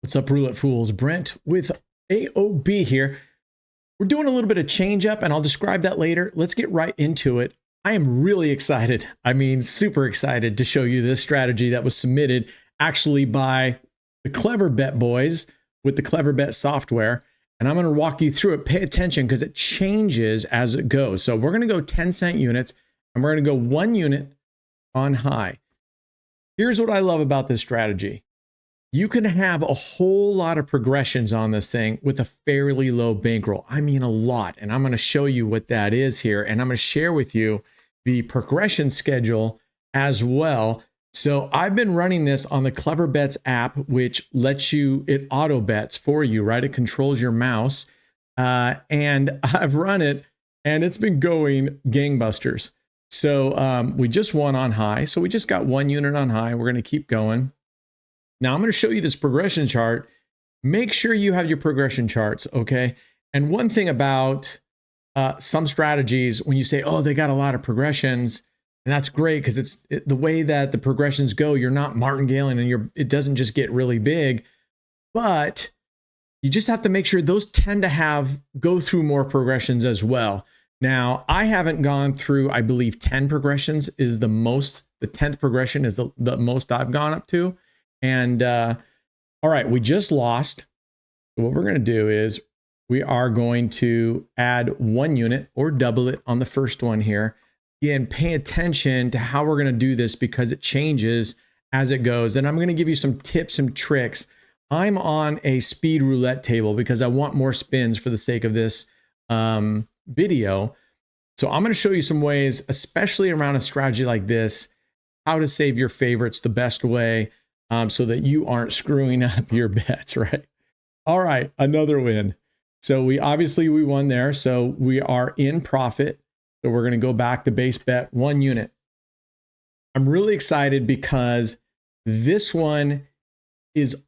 What's up, Roulette Fools? Brent with AOB here. We're doing a little bit of change up, and I'll describe that later. Let's get right into it. I am really excited. I mean, super excited to show you this strategy that was submitted actually by the Clever Bet boys with the Clever Bet software. And I'm going to walk you through it. Pay attention because it changes as it goes. So we're going to go 10-cent units, and we're going to go 1 unit on high. Here's what I love about this strategy. You can have a whole lot of progressions on this thing with a fairly low bankroll. I mean, a lot. And I'm going to show you what that is here. And I'm going to share with you the progression schedule as well. So I've been running this on the Clever Bets app, which lets you, it auto bets for you, right? It controls your mouse. And I've run it and it's been going gangbusters. So we just won on high. So we just got 1 unit on high. We're going to keep going. Now I'm going to show you this progression chart. Make sure you have your progression charts, okay? And one thing about some strategies, when you say, oh, they got a lot of progressions, and that's great because the way that the progressions go, you're not martingale-ing and it doesn't just get really big, but you just have to make sure those tend to go through more progressions as well. Now, I haven't gone through, I believe 10 progressions is the most, the 10th progression is the most I've gone up to. And all right, we just lost. So what we're going to do is we are going to add 1 unit or double it on the first one here. Again, pay attention to how we're going to do this because it changes as it goes. And I'm going to give you some tips and tricks. I'm on a speed roulette table because I want more spins for the sake of this video. So I'm going to show you some ways, especially around a strategy like this, how to save your favorites the best way. So that you aren't screwing up your bets, right? All right, another win. So we won there. So we are in profit. So we're going to go back to base bet 1 unit. I'm really excited because this one is,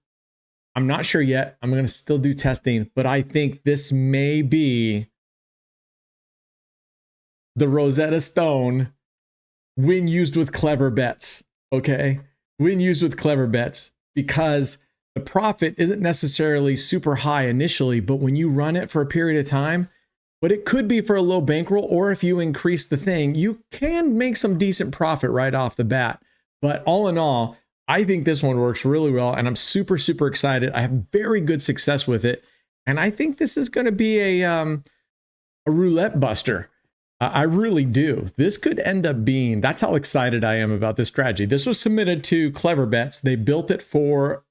I'm not sure yet. I'm going to still do testing, but I think this may be the Rosetta Stone when used with Clever Bets, okay? When used with Clever Bets, because the profit isn't necessarily super high initially, but when you run it for a period of time, but it could be for a low bankroll, or if you increase the thing, you can make some decent profit right off the bat. But all in all, I think this one works really well, and I'm super, super excited. I have very good success with it, and I think this is going to be a roulette buster. I really do. This could end up being, that's how excited I am about this strategy. This was submitted to Clever Bets. They built it for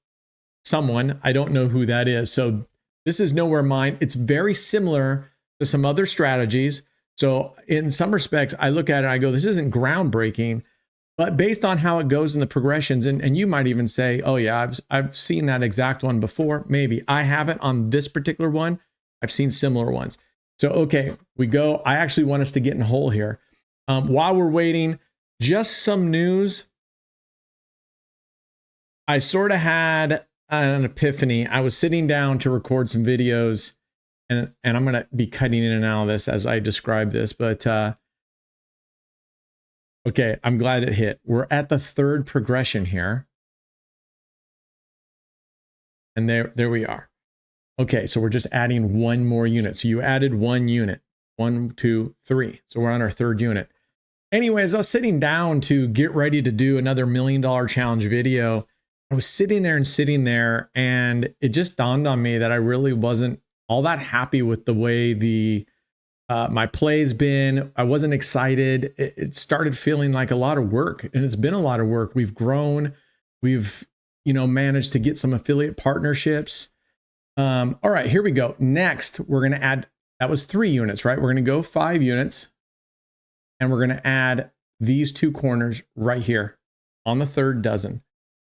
someone. I don't know who that is. So this is nowhere mine. It's very similar to some other strategies. So in some respects, I look at it and I go, this isn't groundbreaking, but based on how it goes in the progressions, and you might even say, oh yeah, I've seen that exact one before. Maybe I haven't on this particular one. I've seen similar ones. So, okay, we go. I actually want us to get in a hole here. While we're waiting, just some news. I sort of had an epiphany. I was sitting down to record some videos, and I'm going to be cutting in and out of this as I describe this. But, okay, I'm glad it hit. We're at the 3rd progression here. And there we are. Okay, so we're just adding 1 more unit. So you added 1 unit, 1, 2, 3. So we're on our 3rd unit. Anyways, I was sitting down to get ready to do another $1 million challenge video. I was sitting there, and it just dawned on me that I really wasn't all that happy with the way my play's been. I wasn't excited. It started feeling like a lot of work, and it's been a lot of work. We've grown. We've, managed to get some affiliate partnerships. All right, here we go. Next, we're going to add, that was 3 units, right? We're going to go 5 units, and we're going to add these 2 corners right here on the 3rd dozen.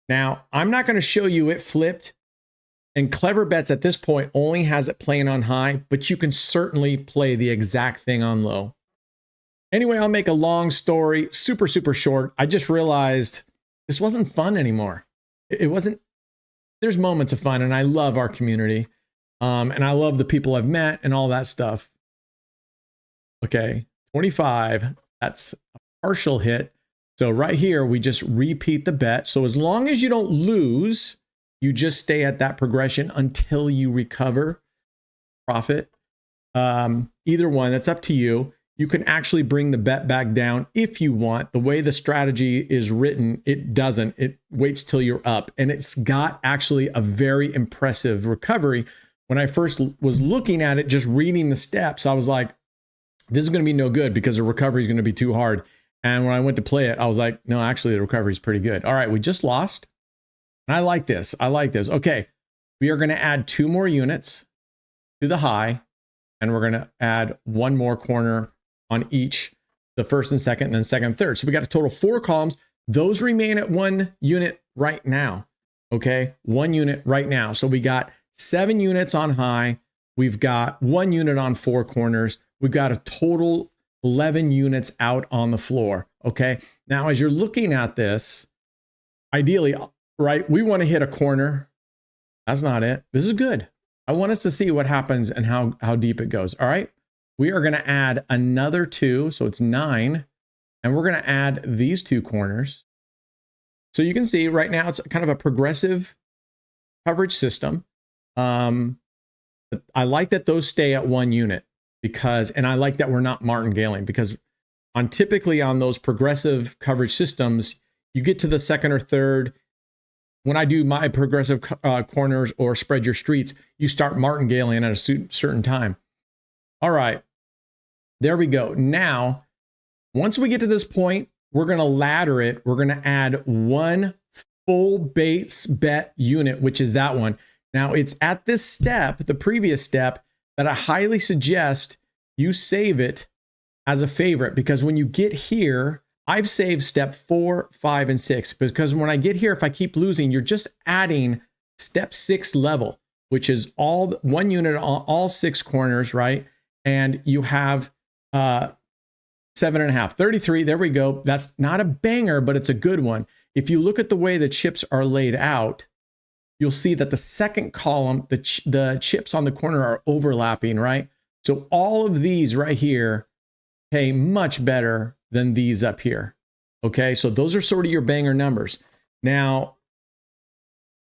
Now, I'm not going to show you it flipped, and Clever Bets at this point only has it playing on high, but you can certainly play the exact thing on low. Anyway, I'll make a long story super, super short. I just realized this wasn't fun anymore. It wasn't. There's moments of fun, and I love our community, and I love the people I've met and all that stuff. Okay, 25, that's a partial hit. So right here, we just repeat the bet. So as long as you don't lose, you just stay at that progression until you recover profit. Either one, that's up to you. You can actually bring the bet back down if you want. The way the strategy is written, it doesn't. It waits till you're up. And it's got actually a very impressive recovery. When I first was looking at it, just reading the steps, I was like, this is going to be no good because the recovery is going to be too hard. And when I went to play it, I was like, no, actually the recovery is pretty good. All right, we just lost. And I like this. I like this. Okay, we are going to add 2 more units to the high, and we're going to add 1 more corner on each, the first and second, and then second and third. So we got a total of 4 columns. Those remain at 1 unit right now. Okay, 1 unit right now. So we got 7 units on high. We've got 1 unit on 4 corners. We've got a total 11 units out on the floor. Okay, now as you're looking at this, ideally, right, we want to hit a corner. That's not it. This is good. I want us to see what happens and how deep it goes. All right, we are going to add another 2, so it's 9, and we're going to add these 2 corners. So you can see right now it's kind of a progressive coverage system. I like that those stay at 1 unit because, and I like that we're not martingaling, because typically on those progressive coverage systems, you get to the second or third. When I do my progressive corners or spread your streets, you start martingaling at a certain time. All right, there we go. Now, once we get to this point, we're going to ladder it. We're going to add 1 full base bet unit, which is that one. Now, it's at this step, the previous step, that I highly suggest you save it as a favorite, because when you get here, I've saved step 4, 5, and 6, because when I get here, if I keep losing, you're just adding step 6 level, which is all 1 unit on all 6 corners, right? And you have 7.5, 33. There we go. That's not a banger, but it's a good one. If you look at the way the chips are laid out, you'll see that the second column, the chips on the corner are overlapping, right? So all of these right here pay much better than these up here. Okay, so those are sort of your banger numbers. Now,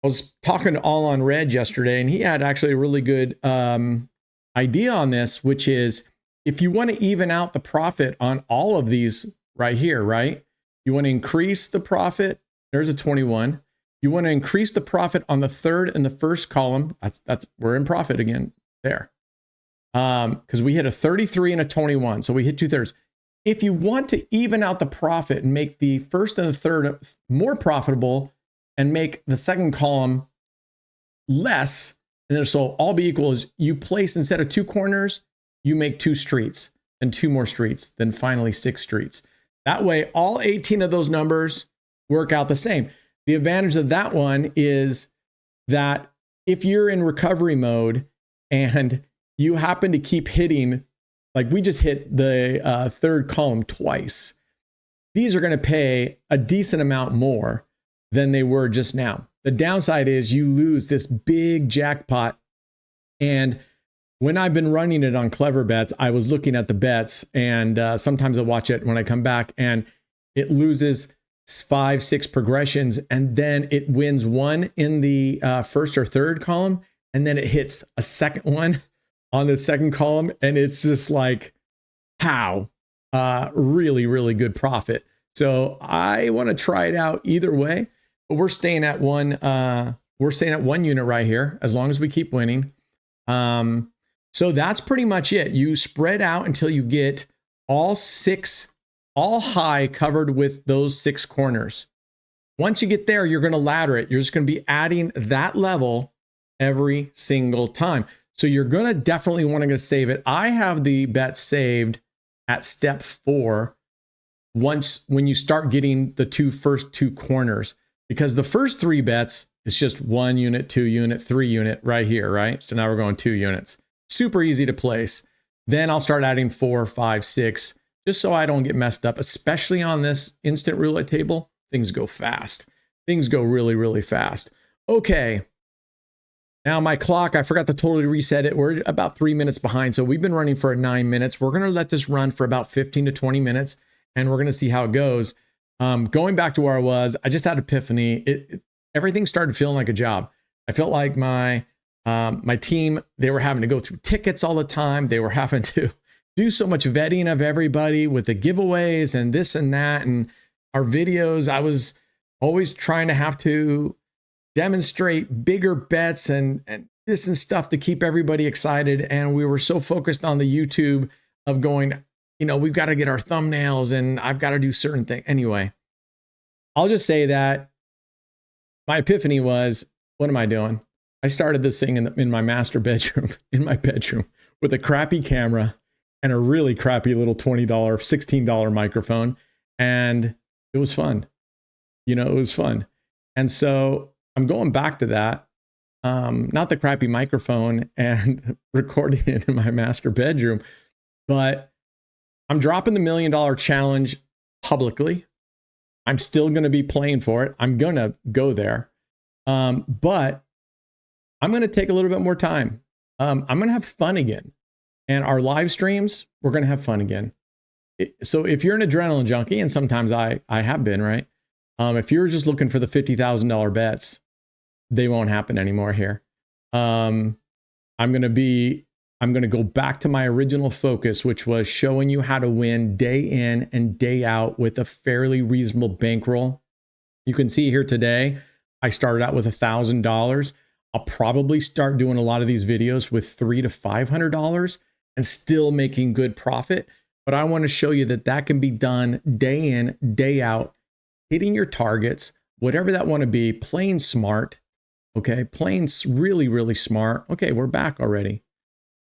I was talking to All on Red yesterday, and he had actually a really good idea on this, which is if you want to even out the profit on all of these right here, right? You want to increase the profit. There's a 21. You want to increase the profit on the third and the first column. That's we're in profit again there. Because we hit a 33 and a 21. So we hit 2/3. If you want to even out the profit and make the first and the third more profitable and make the second column less, and so all be equal, is you place, instead of 2 corners, you make 2 streets, and 2 more streets, then finally 6 streets. That way, all 18 of those numbers work out the same. The advantage of that one is that if you're in recovery mode and you happen to keep hitting, like we just hit the third column twice, these are going to pay a decent amount more than they were just now. The downside is you lose this big jackpot. And when I've been running it on Clever Bets, I was looking at the bets, and sometimes I'll watch it when I come back, and it loses 5, 6 progressions, and then it wins 1 in the first or third column, and then it hits a second one on the second column, and it's just like, pow, really, really good profit. So I want to try it out either way, but we're staying at 1. We're staying at 1 unit right here, as long as we keep winning. So that's pretty much it. You spread out until you get all high covered with those 6 corners. Once you get there, you're going to ladder it. You're just going to be adding that level every single time. So you're going to definitely want to save it. I have the bet saved at step 4 when you start getting the first two corners, because the first 3 bets is just 1 unit, 2 unit, 3 unit right here, right? So now we're going 2 units. Super easy to place. Then I'll start adding 4, 5, 6, just so I don't get messed up, especially on this instant roulette table. Things go fast. Things go really, really fast. Okay. Now my clock, I forgot to totally reset it. We're about 3 minutes behind. So we've been running for 9 minutes. We're going to let this run for about 15 to 20 minutes, and we're going to see how it goes. Going back to where I was, I just had epiphany. Everything started feeling like a job. I felt like my team, they were having to go through tickets all the time. They were having to do so much vetting of everybody with the giveaways and this and that. And our videos, I was always trying to have to demonstrate bigger bets and this and stuff to keep everybody excited. And we were so focused on the YouTube of going, we've got to get our thumbnails and I've got to do certain things. Anyway, I'll just say that my epiphany was, what am I doing? I started this thing in my master bedroom, in my bedroom, with a crappy camera and a really crappy little $20, $16 microphone. And it was fun. It was fun. And so I'm going back to that. Not the crappy microphone and recording it in my master bedroom, but I'm dropping the $1 Million Challenge publicly. I'm still going to be playing for it. I'm going to go there. But I'm going to take a little bit more time. I'm going to have fun again. And our live streams, we're going to have fun again. So if you're an adrenaline junkie, and sometimes I have been, right? If you're just looking for the $50,000 bets, they won't happen anymore here. I'm going to go back to my original focus, which was showing you how to win day in and day out with a fairly reasonable bankroll. You can see here today, I started out with $1,000. I'll probably start doing a lot of these videos with $300 to $500 and still making good profit. But I want to show you that can be done day in, day out, hitting your targets, whatever that want to be, playing smart. Okay, playing really, really smart. Okay, we're back already.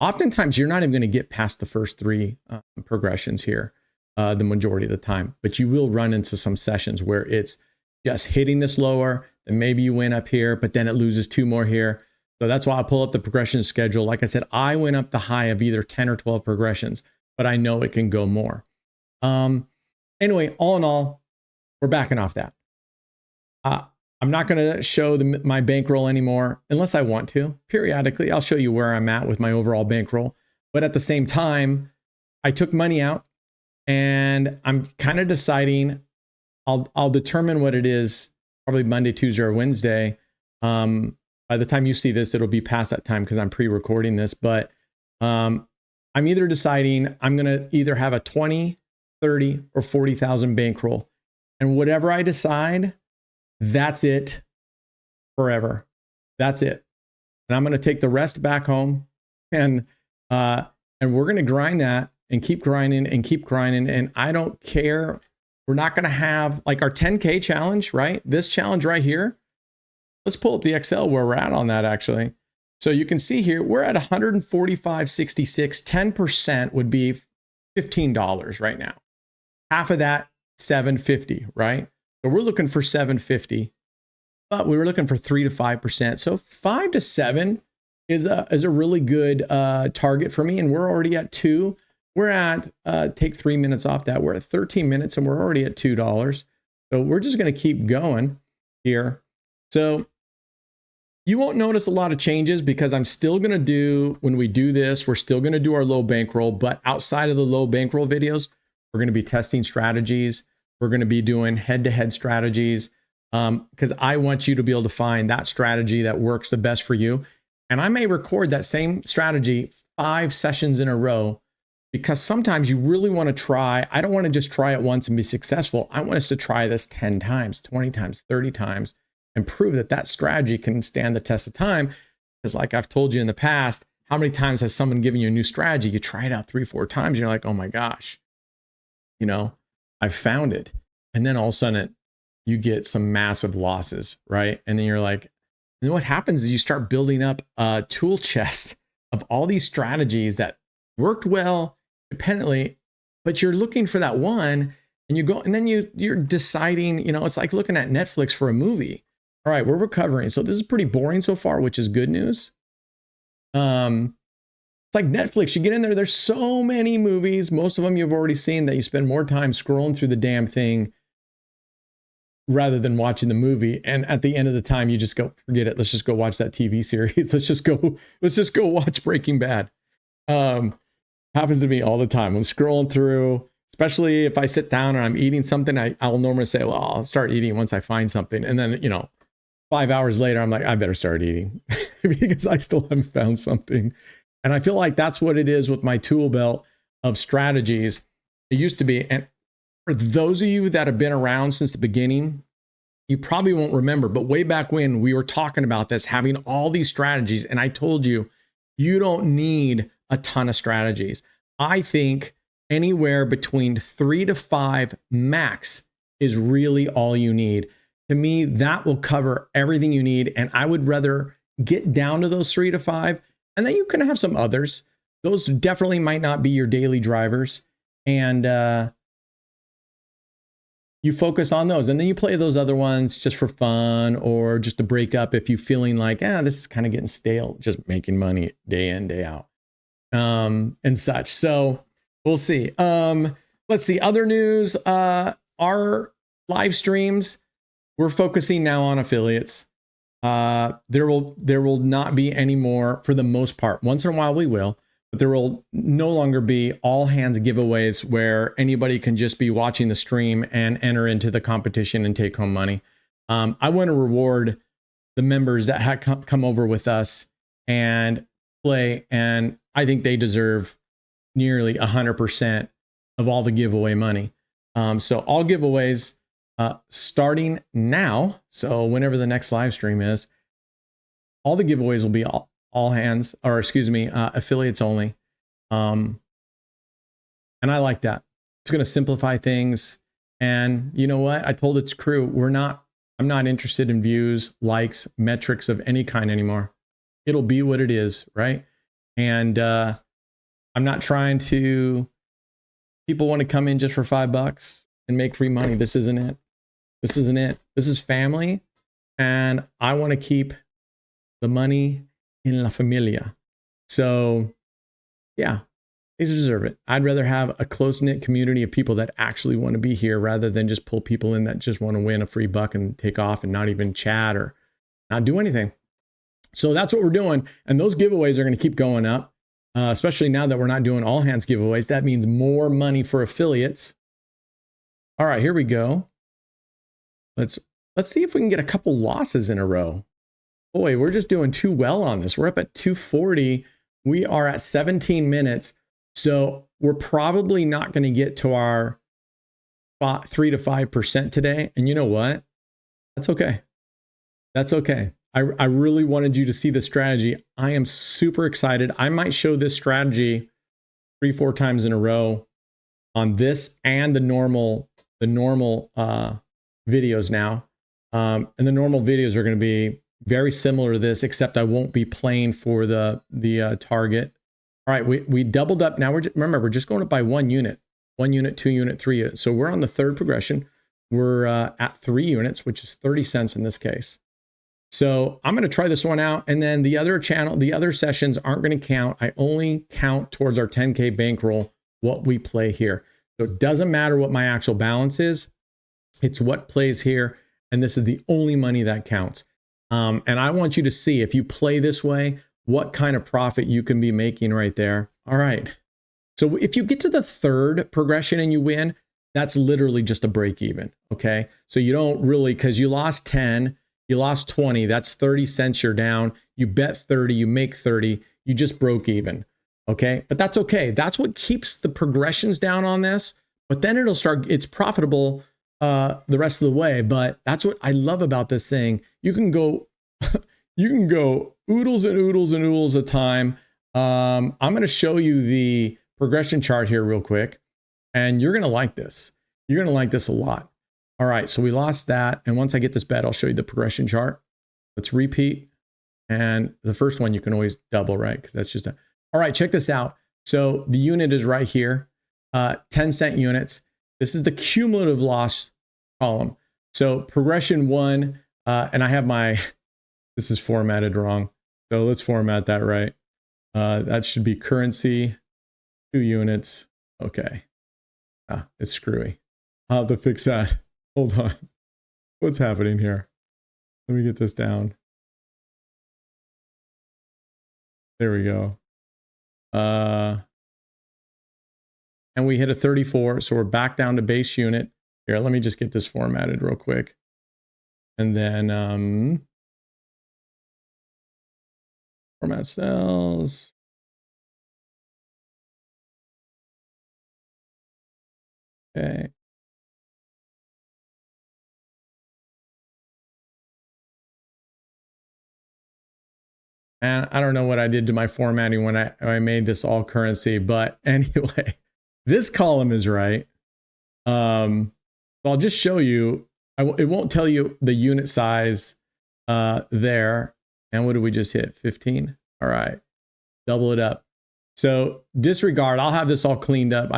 Oftentimes, you're not even going to get past the first three progressions here the majority of the time, but you will run into some sessions where it's just hitting this lower, then maybe you win up here, but then it loses 2 more here. So that's why I pull up the progression schedule. Like I said, I went up the high of either 10 or 12 progressions, but I know it can go more. Anyway, all in all, we're backing off that. I'm not going to show my bankroll anymore unless I want to. Periodically, I'll show you where I'm at with my overall bankroll. But at the same time, I took money out and I'm kind of deciding I'll determine what it is probably Monday, Tuesday, or Wednesday. By the time you see this, it'll be past that time because I'm pre-recording this. But I'm either deciding I'm going to either have a 20, 30, or 40,000 bankroll. And whatever I decide, that's it forever. That's it. And I'm going to take the rest back home and we're going to grind that and keep grinding and keep grinding. And I don't care. We're not going to have like our 10K challenge, right? This challenge right here. Let's pull up the Excel where we're at on that actually. So you can see here, we're at 145.66. 10% would be $15 right now. Half of that, $750, right? So we're looking for $750, but we were looking for 3 to 5%. So 5 to 7 is a really good target for me. And we're already at 2. We're at, take 3 minutes off that. We're at 13 minutes and we're already at $2. So we're just going to keep going here. So you won't notice a lot of changes because I'm still going to do, when we do this, we're still going to do our low bankroll, but outside of the low bankroll videos, we're going to be testing strategies. We're going to be doing head-to-head strategies because I want you to be able to find that strategy that works the best for you. And I may record that same strategy 5 sessions in a row because sometimes you really want to try. I don't want to just try it once and be successful. I want us to try this 10 times, 20 times, 30 times and prove that strategy can stand the test of time. Because like I've told you in the past, how many times has someone given you a new strategy? You try it out 3, 4 times. And you're like, oh my gosh, I found it. And then all of a sudden you get some massive losses, right? And then you're like, and what happens is you start building up a tool chest of all these strategies that worked well independently, but you're looking for that one and you go, and then you're deciding, it's like looking at Netflix for a movie. All right, we're recovering. So this is pretty boring so far, which is good news. It's like Netflix, you get in there, there's so many movies, most of them you've already seen, that you spend more time scrolling through the damn thing rather than watching the movie. And at the end of the time, you just go, forget it. Let's just go watch that TV series. Let's just go watch Breaking Bad. Happens to me all the time. I'm scrolling through, especially if I sit down and I'm eating something, I'll normally say, well, I'll start eating once I find something. And then, 5 hours later, I'm like, I better start eating because I still haven't found something. And I feel like that's what it is with my tool belt of strategies. It used to be, and for those of you that have been around since the beginning, you probably won't remember, but way back when we were talking about this, having all these strategies, and I told you, you don't need a ton of strategies. I think anywhere between 3 to 5 max is really all you need. To me, that will cover everything you need. And I would rather get down to those 3 to 5, and then you can have some others. Those definitely might not be your daily drivers. And you focus on those, and then you play those other ones just for fun or just to break up if you're feeling like, this is kind of getting stale, just making money day in, day out, and such. So we'll see. Let's see. Other news, our live streams, we're focusing now on affiliates. There will not be any more for the most part. Once in a while we will, but there will no longer be all hands giveaways where anybody can just be watching the stream and enter into the competition and take home money. I want to reward the members that had come over with us and play, and I think they deserve nearly 100% of all the giveaway money. So all giveaways starting now, so whenever the next live stream is, all the giveaways will be all hands, or excuse me, affiliates only. And I like that. It's going to simplify things. And you know what? I told its crew, I'm not interested in views, likes, metrics of any kind anymore. It'll be what it is, right? And I'm not trying to, people want to come in just for $5 and make free money. This isn't it. This isn't it. This is family. And I want to keep the money in la familia. So yeah, they deserve it. I'd rather have a close-knit community of people that actually want to be here rather than just pull people in that just want to win a free buck and take off and not even chat or not do anything. So that's what we're doing. And those giveaways are going to keep going up, especially now that we're not doing all hands giveaways. That means more money for affiliates. All right, here we go. Let's see if we can get a couple losses in a row. Boy, we're just doing too well on this. We're up at 240. We are at 17 minutes. So we're probably not going to get to our 3 to 5% today. And you know what? That's okay. That's okay. I really wanted you to see the strategy. I am super excited. I might show this strategy 3-4 times in a row on this and the normal videos now. And the normal videos are going to be very similar to this, except I won't be playing for the target. All right, we doubled up. Now remember, we're just going up by 1 unit, 1 unit, 2 unit, 3 units. So we're on the third progression. We're at 3 units, which is 30 cents in this case. So I'm going to try this one out. And then the other sessions aren't going to count. I only count towards our 10K bankroll, what we play here. So it doesn't matter what my actual balance is. It's what plays here. And this is the only money that counts. And I want you to see, if you play this way, what kind of profit you can be making right there. All right. So if you get to the third progression and you win, that's literally just a break even. Okay. So you don't really, because you lost 10, you lost 20, that's 30 cents you're down. You bet 30, you make 30, you just broke even. Okay. But that's okay. That's what keeps the progressions down on this. But then it'll start, it's profitable the rest of the way. But that's what I love about this thing. You can go oodles and oodles and oodles of time. I'm going to show you the progression chart here real quick, and you're going to like this. You're going to like this a lot. All right, so we lost that. And once I get this bet, I'll show you the progression chart. Let's repeat. And the first one you can always double, right? Because that's just all right, check this out. So the unit is right here, 10 cent units. This is the cumulative loss column. So progression 1, and I have my, this is formatted wrong. So let's format that right. That should be currency, 2 units. Okay. It's screwy. I'll have to fix that. Hold on. What's happening here? Let me get this down. There we go. And we hit a 34. So we're back down to base unit. Here, let me just get this formatted real quick. And then Format cells. Okay. And I don't know what I did to my formatting when I made this all currency, but anyway, this column is right. So I'll just show you. It won't tell you the unit size there. And what did we just hit? 15. All right, double it up. So disregard. I'll have this all cleaned up.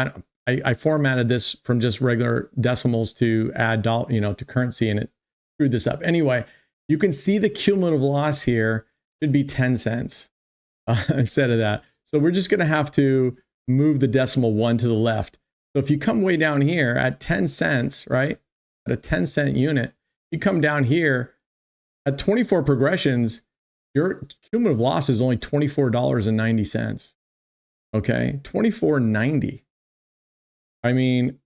I formatted this from just regular decimals to add to currency, and it screwed this up. Anyway, you can see the cumulative loss here should be 10 cents instead of that. So we're just going to have to move the decimal 1 to the left. So if you come way down here at 10 cents, right, at a 10-cent unit, you come down here at 24 progressions, your cumulative loss is only $24.90. Okay, $24.90. I mean,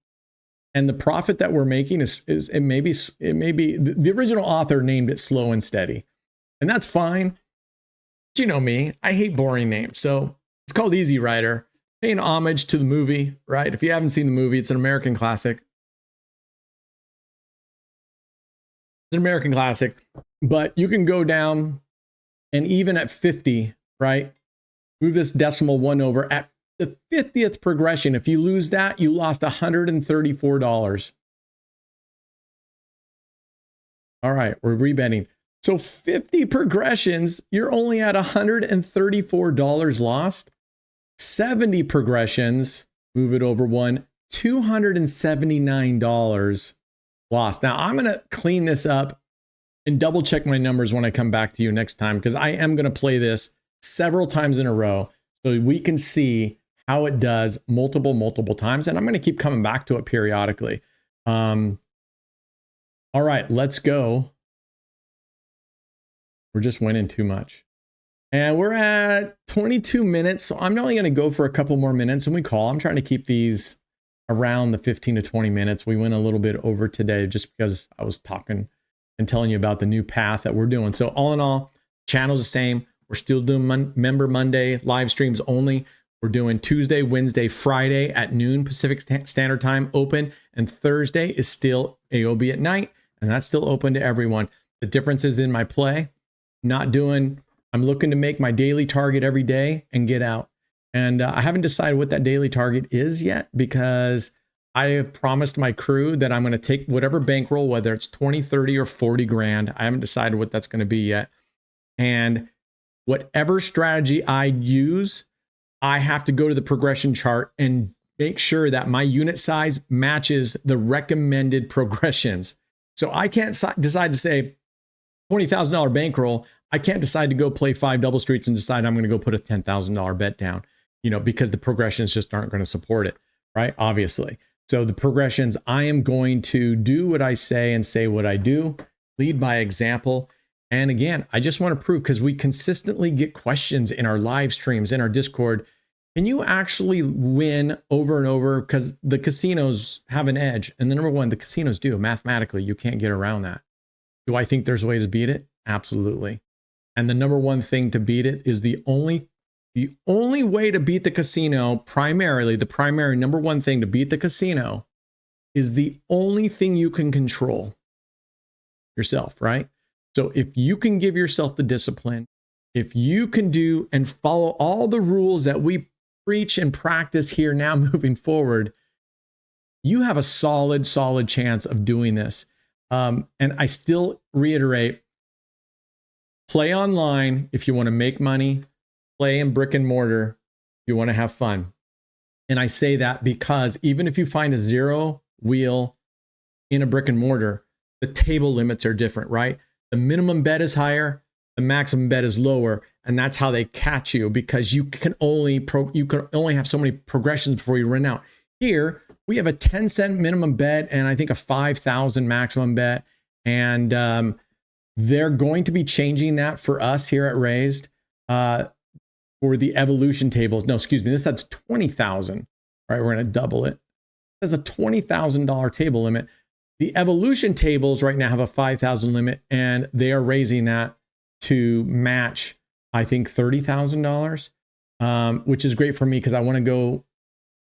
and the profit that we're making is it may be the original author named it Slow and Steady, and that's fine. But you know me, I hate boring names, so it's called Easy Rider, paying homage to the movie, right? If you haven't seen the movie, it's an American classic. It's an American classic, but you can go down and even at 50, right? Move this decimal 1 over at the 50th progression. If you lose that, you lost $134. All right, we're rebetting. So 50 progressions, you're only at $134 lost. 70 progressions, move it over 1, $279 lost. Now I'm going to clean this up and double check my numbers when I come back to you next time, because I am going to play this several times in a row so we can see how it does multiple times. And I'm going to keep coming back to it periodically. All right, let's go. We're just winning too much. And we're at 22 minutes. So I'm only going to go for a couple more minutes and we call. I'm trying to keep these around the 15 to 20 minutes. We went a little bit over today just because I was talking and telling you about the new path that we're doing. So all in all, channel's the same. We're still doing Member Monday live streams only. We're doing Tuesday, Wednesday, Friday at noon Pacific Standard Time open. And Thursday is still AOB at night. And that's still open to everyone. The difference is in my play. I'm looking to make my daily target every day and get out. And I haven't decided what that daily target is yet, because I have promised my crew that I'm going to take whatever bankroll, whether it's 20, 30 or 40 grand. I haven't decided what that's going to be yet. And whatever strategy I use, I have to go to the progression chart and make sure that my unit size matches the recommended progressions. So I can't decide to say $20,000 bankroll. I can't decide to go play 5 double streets and decide I'm going to go put a $10,000 bet down, because the progressions just aren't going to support it, right? Obviously. So the progressions, I am going to do what I say and say what I do, lead by example. And again, I just want to prove, because we consistently get questions in our live streams, in our Discord, can you actually win over and over? Because the casinos have an edge. And the number one, the casinos do. Mathematically, you can't get around that. Do I think there's a way to beat it? Absolutely. And the number one thing to beat it is the only way to beat the casino, the primary number one thing to beat the casino is the only thing you can control yourself, right? So if you can give yourself the discipline, if you can do and follow all the rules that we preach and practice here now moving forward, you have a solid chance of doing this. And I still reiterate, play online if you want to make money, play in brick and mortar if you want to have fun. And I say that because even if you find a zero wheel in a brick and mortar, the table limits are different, right? The minimum bet is higher, the maximum bet is lower, and that's how they catch you, because you can only have so many progressions before you run out. Here, we have a 10-cent minimum bet and I think a 5,000 maximum bet. And they're going to be changing that for us here at Raised for the evolution tables. No, excuse me, this has 20,000. All right, we're going to double it. There's a $20,000 table limit. The evolution tables right now have a 5,000 limit, and they are raising that to match I think $30,000, which is great for me because I want to go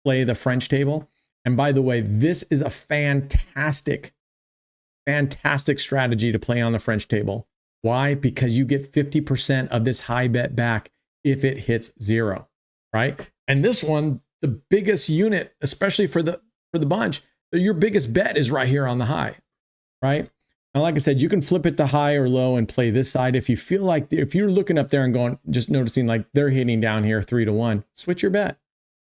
play the French table. And by the way, this is a fantastic strategy to play on the French table. Why? Because you get 50% of this high bet back if it hits 0, right? And this one, the biggest unit, especially for the bunch, your biggest bet is right here on the high, right? Now, like I said, you can flip it to high or low and play this side. If you feel like, if you're looking up there and going, just noticing like they're hitting down here 3-1, switch your bet.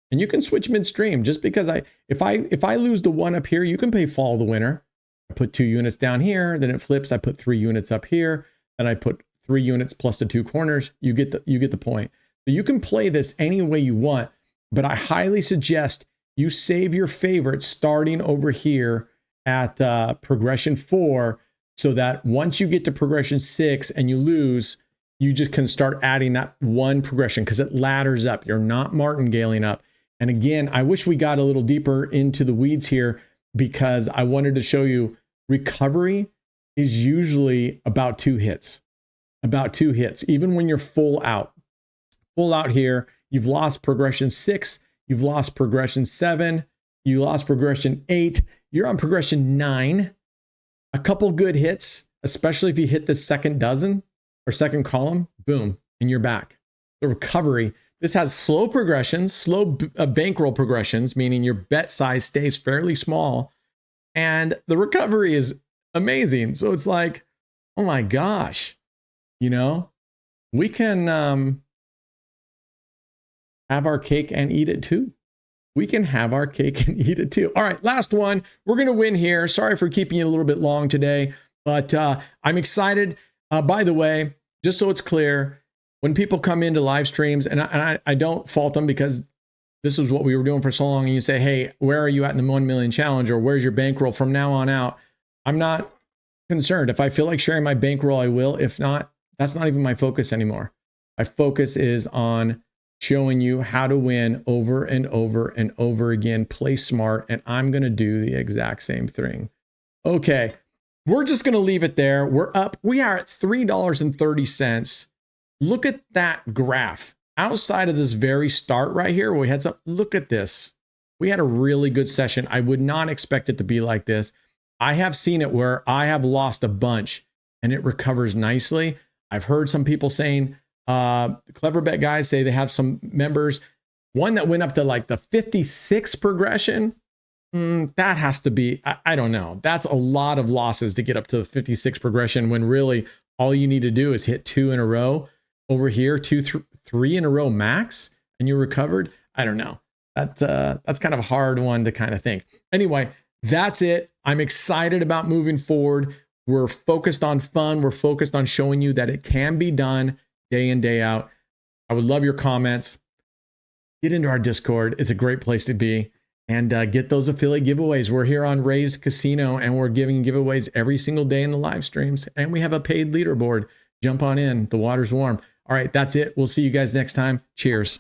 And you can switch midstream. Just because if I lose the 1 up here, you can pay follow the winner. I put 2 units down here, then it flips. I put 3 units up here, then I put 3 units plus the 2 corners. You get the point. So you can play this any way you want, but I highly suggest you save your favorite starting over here at progression 4, so that once you get to progression 6 and you lose, you just can start adding that 1 progression because it ladders up. You're not martingaling up. And again, I wish we got a little deeper into the weeds here because I wanted to show you recovery is usually about 2 hits. About 2 hits, even when you're full out. Full out here, you've lost progression 6, you've lost progression 7, you lost progression 8, you're on progression 9. A couple good hits, especially if you hit the second dozen or second column, boom, and you're back. The recovery, this has slow progressions, slow bankroll progressions, meaning your bet size stays fairly small, and the recovery is amazing. So it's like, oh my gosh, you know, we can have our cake and eat it too. We can have our cake and eat it too. All right, last one. We're going to win here. Sorry for keeping you a little bit long today, but I'm excited. By the way, just so it's clear, when people come into live streams, and I don't fault them because this is what we were doing for so long, and you say, hey, where are you at in the 1 million challenge, or where's your bankroll? From now on out, I'm not concerned. If I feel like sharing my bankroll, I will. If not, that's not even my focus anymore. My focus is on showing you how to win over and over and over again. Play smart, and I'm going to do the exact same thing. Okay, we're just going to leave it there. We're up. We are at $3.30. Look at that graph. Outside of this very start right here where we had some, look at this. We had a really good session. I would not expect it to be like this. I have seen it where I have lost a bunch and it recovers nicely. I've heard some people saying, Clever Bet guys say they have some members, one that went up to like the 56 progression. That has to be, I don't know. That's a lot of losses to get up to the 56 progression when really all you need to do is hit 2 in a row over here, 3 in a row max, and you're recovered. I don't know. That's kind of a hard one to kind of think. Anyway, that's it. I'm excited about moving forward. We're focused on fun. We're focused on showing you that it can be done day in, day out. I would love your comments. Get into our Discord. It's a great place to be. And get those affiliate giveaways. We're here on Raised Casino, and we're giving giveaways every single day in the live streams. And we have a paid leaderboard. Jump on in. The water's warm. All right, that's it. We'll see you guys next time. Cheers.